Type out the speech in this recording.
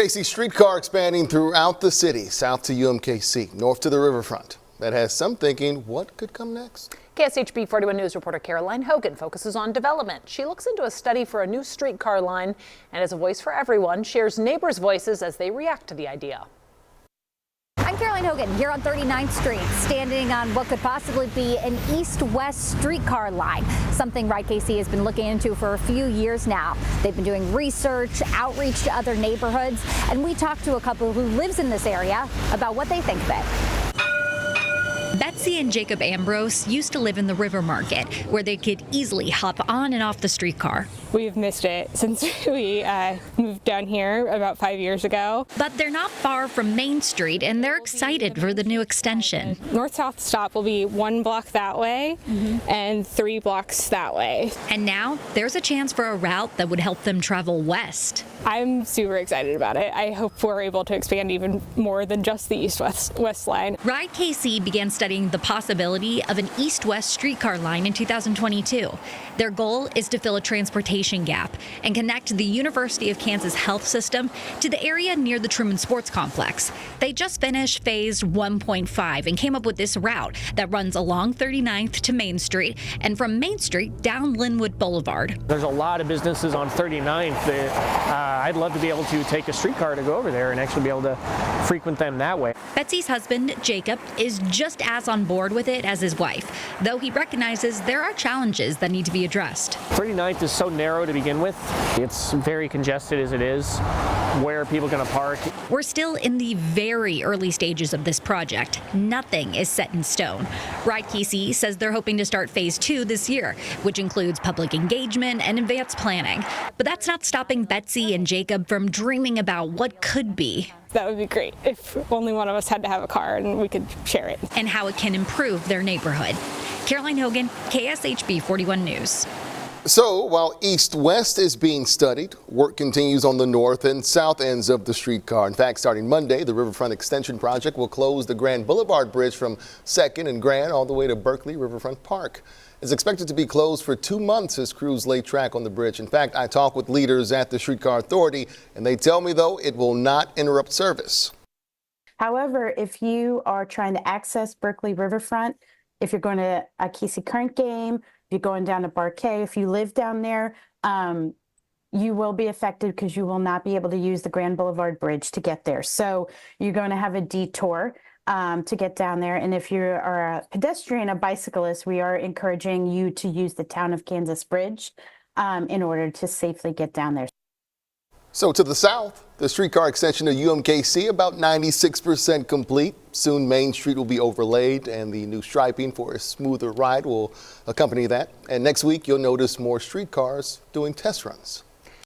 RideKC streetcar expanding throughout the city, south to UMKC, north to the riverfront. That has some thinking, what could come next? KSHB 41 News reporter Caroline Hogan focuses on development. She looks into a study for a new streetcar line and as a voice for everyone, shares neighbors' voices as they react to the idea. I'm Caroline Hogan here on 39th Street, standing on what could possibly be an east-west streetcar line, something RideKC has been looking into for a few years now. They've been doing research, outreach to other neighborhoods, and we talked to a couple who lives in this area about what they think of it. Betsy and Jacob Ambrose used to live in the River Market, where they could easily hop on and off the streetcar. We've missed it since we moved down here about 5 years ago. But they're not far from Main Street, and they're excited for the new extension. North-south stop will be 1 block that way and 3 blocks that way. And now there's a chance for a route that would help them travel west. I'm super excited about it. I hope we're able to expand even more than just the east-west line. RideKC began studying the possibility of an east-west streetcar line in 2022. Their goal is to fill a transportation gap and connect the University of Kansas health system to the area near the Truman Sports Complex. They just finished phase 1.5 and came up with this route that runs along 39th to Main Street and from Main Street down Linwood Boulevard. There's a lot of businesses on 39th that I'd love to be able to take a streetcar to go over there and actually be able to frequent them that way. Betsy's husband, Jacob, is just as on board with it as his wife, though he recognizes there are challenges that need to be addressed. 39th is so narrow to begin with. It's very congested as it is. Where are people going to park? We're still in the very early stages of this project. Nothing is set in stone. RideKC says they're hoping to start phase 2 this year, which includes public engagement and advanced planning. But that's not stopping Betsy and Jacob from dreaming about what could be. That would be great if only one of us had to have a car and we could share it. And how it can improve their neighborhood. Caroline Hogan, KSHB 41 News. So while east-west is being studied, work continues on the north and south ends of the streetcar. In fact, starting Monday, the Riverfront Extension Project will close the Grand Boulevard Bridge from 2nd and Grand all the way to Berkeley Riverfront Park. It's expected to be closed for 2 months as crews lay track on the bridge. In fact, I talked with leaders at the Streetcar Authority, and they tell me, though, it will not interrupt service. However, if you are trying to access Berkeley Riverfront, if you're going to a KC Current game, if you're going down to Barquet, if you live down there, you will be affected because you will not be able to use the Grand Boulevard Bridge to get there. So you're going to have a detour to get down there. And if you are a pedestrian, a bicyclist, we are encouraging you to use the Town of Kansas Bridge in order to safely get down there. So to the south, the streetcar extension of UMKC about 96% complete. Soon Main Street will be overlaid and the new striping for a smoother ride will accompany that. And next week you'll notice more streetcars doing test runs.